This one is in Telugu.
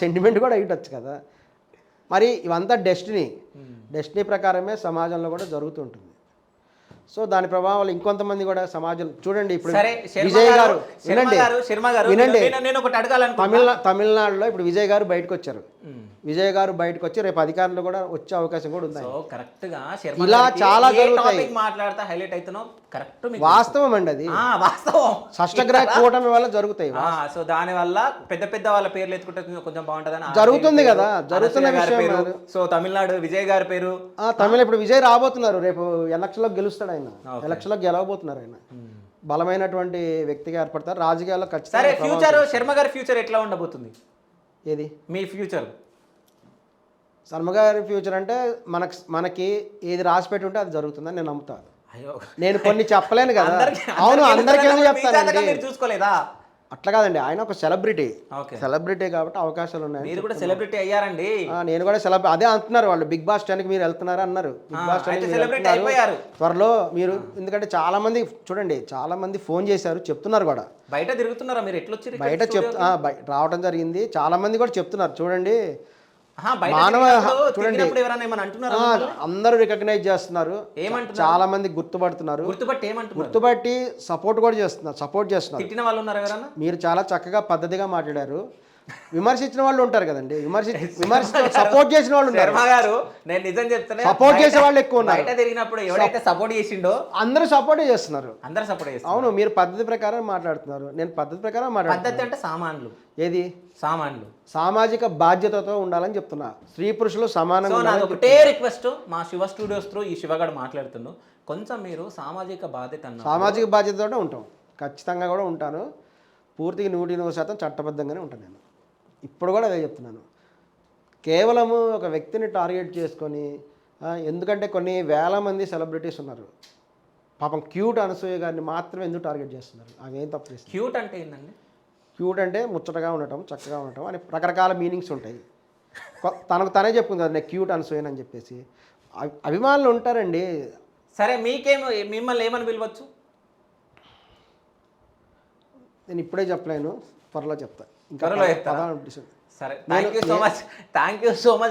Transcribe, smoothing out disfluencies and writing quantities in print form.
సెంటిమెంట్ కూడా అయ్యొచ్చు కదా. మరి ఇవంతా డెస్టినీ ప్రకారమే సమాజంలో కూడా జరుగుతుంటుంది. సో దాని ప్రభావాలు ఇంకొంతమంది కూడా సమాజం చూడండి. ఇప్పుడు విజయ్ గారు వినండి, నేను ఒకటి అడగాలనుకుంటున్నా. తమిళనాడులో ఇప్పుడు విజయ్ గారు బయటకు వచ్చారు. విజయ్ గారు బయటకు వచ్చి రేపు అధికారంలో కూడా వచ్చే అవకాశం కూడా ఉంది. కరెక్ట్ గా ఇలా చాలా జరుగుతాయి. మాట్లాడతా హైలైట్ అవుతున్నావు. కరెక్ట్, వాస్తవం అండి అది. వాస్తవం. షష్టగ్రహ కూటమి వల్ల జరుగుతాయి. సో దాని వల్ల పెద్ద పెద్ద వాళ్ళ పేర్లు ఎత్తుకుంటే కొంచెం బాగుంటదని జరుగుతుంది కదా, జరుగుతున్న విషయం. సో తమిళనాడు విజయ్ గారి పేరు, తమిళ ఇప్పుడు విజయ్ రాబోతున్నారు, రేపు ఎలక్షన్లో గెలుస్తాడు ఆయన, ఎలక్షన్లో గెలవబోతున్నారు ఆయన. బలమైనటువంటి వ్యక్తిగా ఏర్పడతారు రాజకీయాల్లో ఖచ్చితంగా. సరే, ఫ్యూచర్ శర్మ గారి ఫ్యూచర్ ఎట్లా ఉండబోతుంది? ఏది మీ ఫ్యూచర్? శర్మ గారి ఫ్యూచర్ అంటే మనకి ఏది రాసి పెట్టి ఉంటే అది జరుగుతుందని నేను నమ్ముతాను. నేను కొన్ని చెప్పలేను కదా. అవును, అందరికీ చెప్తానండి. చూసుకోలేదా? అట్లా కాదండి, ఆయన ఒక సెలబ్రిటీ కాబట్టి అవకాశాలు ఉన్నాయి. మీరు కూడా సెలబ్రిటీ అయ్యారండి. నేను కూడా అదే అంటున్నారు వాళ్ళు. బిగ్ బాస్ 10కి మీరు వెళ్తున్నారు అన్నారు. బిగ్ బాస్ 10 త్వరలో మీరు, ఎందుకంటే చాలా మంది చూడండి, చాలా మంది ఫోన్ చేశారు, చెప్తున్నారు కూడా. బయట తిరుగుతున్నారా మీరు? ఎట్లా వచ్చి బయట రావడం జరిగింది. చాలా మంది కూడా చెప్తున్నారు చూడండి. మానవ చూడండి, అందరూ రికగ్నైజ్ చేస్తున్నారు. చాలా మంది గుర్తుపట్టి సపోర్ట్ కూడా చేస్తున్నారు. మీరు చాలా చక్కగా పద్ధతిగా మాట్లాడారు. విమర్శించిన వాళ్ళు ఉంటారు కదండి, సపోర్ట్ చేసిన వాళ్ళు ఉంటారు. నేను నిజం చెప్తాను, సపోర్ట్ చేసే వాళ్ళు ఎక్కువ ఉన్నారు. బయట తిరిగినప్పుడు ఎవరైతే సపోర్ట్ చేసిండో అందరూ సపోర్ట్ చేస్తున్నారు. అవును, మీరు పద్ధతి ప్రకారం మాట్లాడుతున్నారు, నేను పద్ధతి ప్రకారం పద్ధతి అంటే సామాన్లు. ఏది సామాన్లు? సామాజిక బాధ్యతతో ఉండాలని చెప్తున్నా. స్త్రీ పురుషులు సమానంగా. ఒకటే రిక్వెస్ట్, మా శివ స్టూడియోస్ త్రూ ఈ శివగాడు మాట్లాడుతున్నాను, కొంచెం మీరు సామాజిక బాధ్యతతో ఉంటాం. ఖచ్చితంగా కూడా ఉంటాను. పూర్తిగా 100% చట్టబద్ధంగానే ఉంటాను. నేను ఇప్పుడు కూడా అదే చెప్తున్నాను. కేవలము ఒక వ్యక్తిని టార్గెట్ చేసుకొని, ఎందుకంటే కొన్ని వేల మంది సెలబ్రిటీస్ ఉన్నారు. పాపం క్యూట్ అనసూయ గారిని మాత్రమే ఎందుకు టార్గెట్ చేస్తున్నారు? అవేం తప్పు చేస్తారు. క్యూట్ అంటే ఏంటండి? క్యూట్ అంటే ముచ్చటగా ఉండటం, చక్కగా ఉండటం అని రకరకాల మీనింగ్స్ ఉంటాయి. తనకు తనే చెప్పుకుంది కదా, నేను క్యూట్ అనసూయని అని చెప్పేసి. అభిమానులు ఉంటారండి. సరే, మిమ్మల్ని ఏమని పిలవచ్చు? నేను ఇప్పుడే చెప్పలేను, త్వరలో చెప్తా. ఇంకా సరే, థ్యాంక్ యూ సో మచ్.